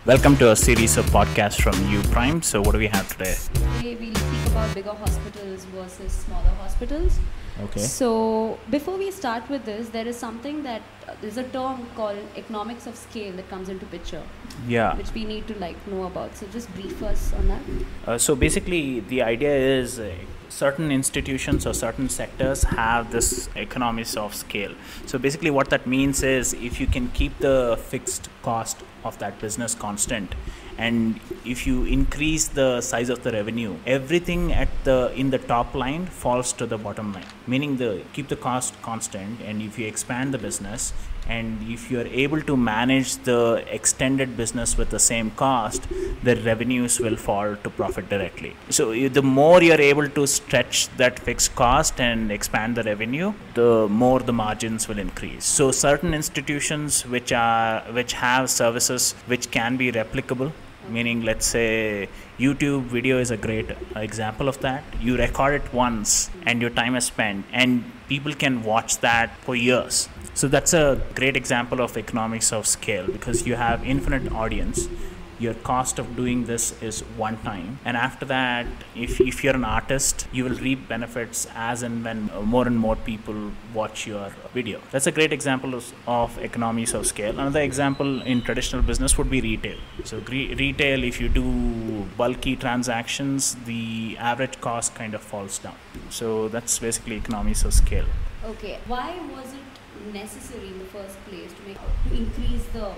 Welcome to a series of podcasts from U Prime. So, what do we have today? Today we'll speak about bigger hospitals versus smaller hospitals. Okay. So before we start with this, there is something that there's a term called economics of scale that comes into picture, Yeah. which we need to know about. So just brief us on that. So basically, the idea is certain institutions or certain sectors have this economies of scale. So basically, what that means is if you can keep the fixed cost of that business constant, and if you increase the size of the revenue, everything in the top line falls to the bottom line, meaning keep the cost constant, and if you expand the business and if you are able to manage the extended business with the same cost, the revenues will fall to profit directly. So the more you're able to stretch that fixed cost and expand the revenue, the more the margins will increase. So certain institutions which have services which can be replicable, meaning let's say YouTube video is a great example of that. You record it once and your time is spent and people can watch that for years. So that's a great example of economics of scale, because you have infinite audience. Your cost of doing this is one time, and after that, if you're an artist, you will reap benefits as and when more and more people watch your video. That's a great example of economies of scale. Another example in traditional business would be retail. So retail, if you do bulky transactions, the average cost kind of falls down. So that's basically economies of scale. Okay, why was it necessary in the first place to increase the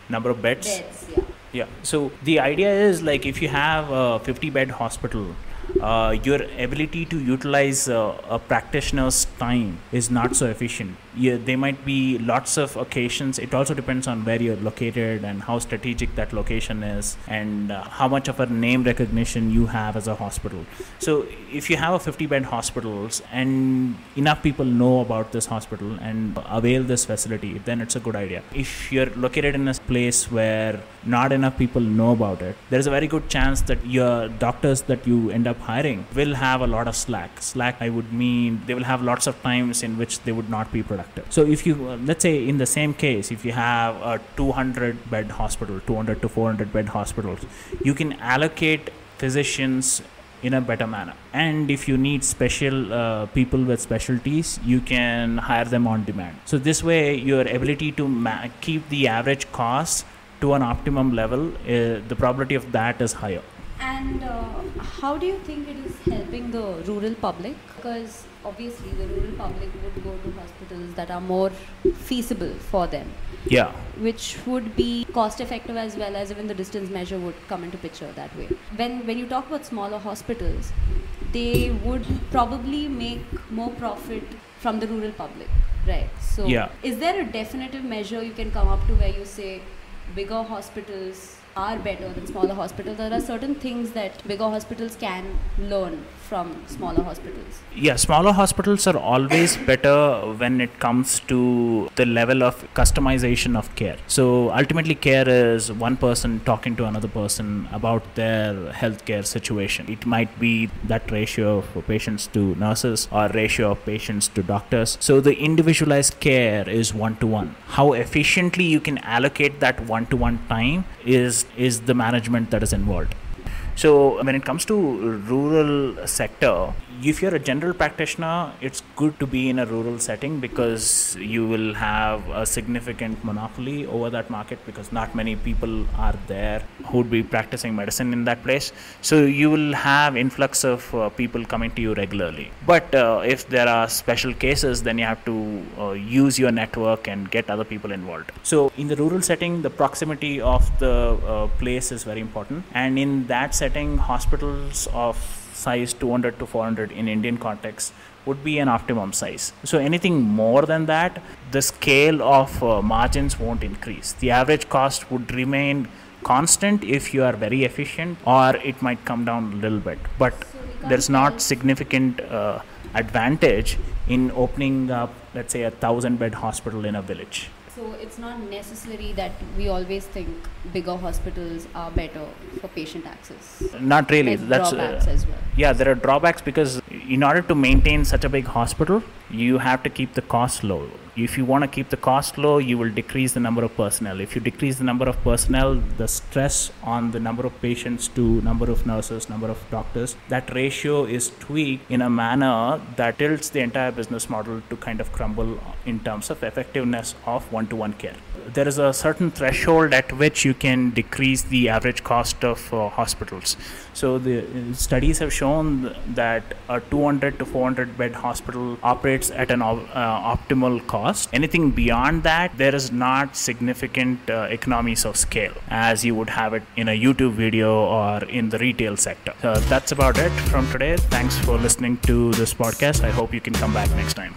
Number of beds. Yeah. Yeah. So the idea is, like, if you have a 50-bed hospital, your ability to utilize a practitioner's time is not so efficient. There might be lots of occasions. It also depends on where you're located and how strategic that location is, and how much of a name recognition you have as a hospital. So if you have a 50-bed hospitals and enough people know about this hospital and avail this facility, then it's a good idea. If you're located in a place where not enough people know about it, there is a very good chance that your doctors that you end up hiring will have a lot of slack. I would mean they will have lots of times in which they would not be productive. So if you, let's say in the same case, if you have a 200 bed hospital, 200 to 400 bed hospitals, you can allocate physicians in a better manner. And if you need special people with specialties, you can hire them on demand. So this way, your ability to keep the average cost to an optimum level, the probability of that is higher. And how do you think it is helping the rural public? Because obviously the rural public would go to hospitals that are more feasible for them. Yeah. Which would be cost effective, as well as even the distance measure would come into picture that way. When you talk about smaller hospitals, they would probably make more profit from the rural public, right? So yeah. Is there a definitive measure you can come up to where you say bigger hospitals are better than smaller hospitals? There are certain things that bigger hospitals can learn from smaller hospitals. Yeah, smaller hospitals are always better when it comes to the level of customization of care. So ultimately, care is one person talking to another person about their healthcare situation. It might be that ratio of patients to nurses or ratio of patients to doctors. So the individualized care is one-to-one. How efficiently you can allocate that one-to-one time is the management that is involved. So when it comes to rural sector, if you're a general practitioner, it's good to be in a rural setting, because you will have a significant monopoly over that market, because not many people are there who would be practicing medicine in that place. So you will have influx of people coming to you regularly. But if there are special cases, then you have to use your network and get other people involved. So in the rural setting, the proximity of the place is very important. And in that setting, hospitals of size 200 to 400 in Indian context would be an optimum size. So anything more than that, the scale of margins won't increase. The average cost would remain constant if you are very efficient, or it might come down a little bit. But there's not significant advantage in opening up, let's say, 1,000-bed hospital in a village. So it's not necessary that we always think bigger hospitals are better for patient access. Not really. That's drawbacks as well. Yeah, there are drawbacks, because in order to maintain such a big hospital, you have to keep the cost low. If you want to keep the cost low, you will decrease the number of personnel. If you decrease the number of personnel, the stress on the number of patients to number of nurses, number of doctors, that ratio is tweaked in a manner that tilts the entire business model to kind of crumble in terms of effectiveness of one-to-one care. There is a certain threshold at which you can decrease the average cost of hospitals. So the studies have shown that a 200 to 400 bed hospital operates at an optimal cost. Anything beyond that, there is not significant economies of scale as you would have it in a YouTube video or in the retail sector. That's about it from today. Thanks for listening to this podcast. I hope you can come back next time.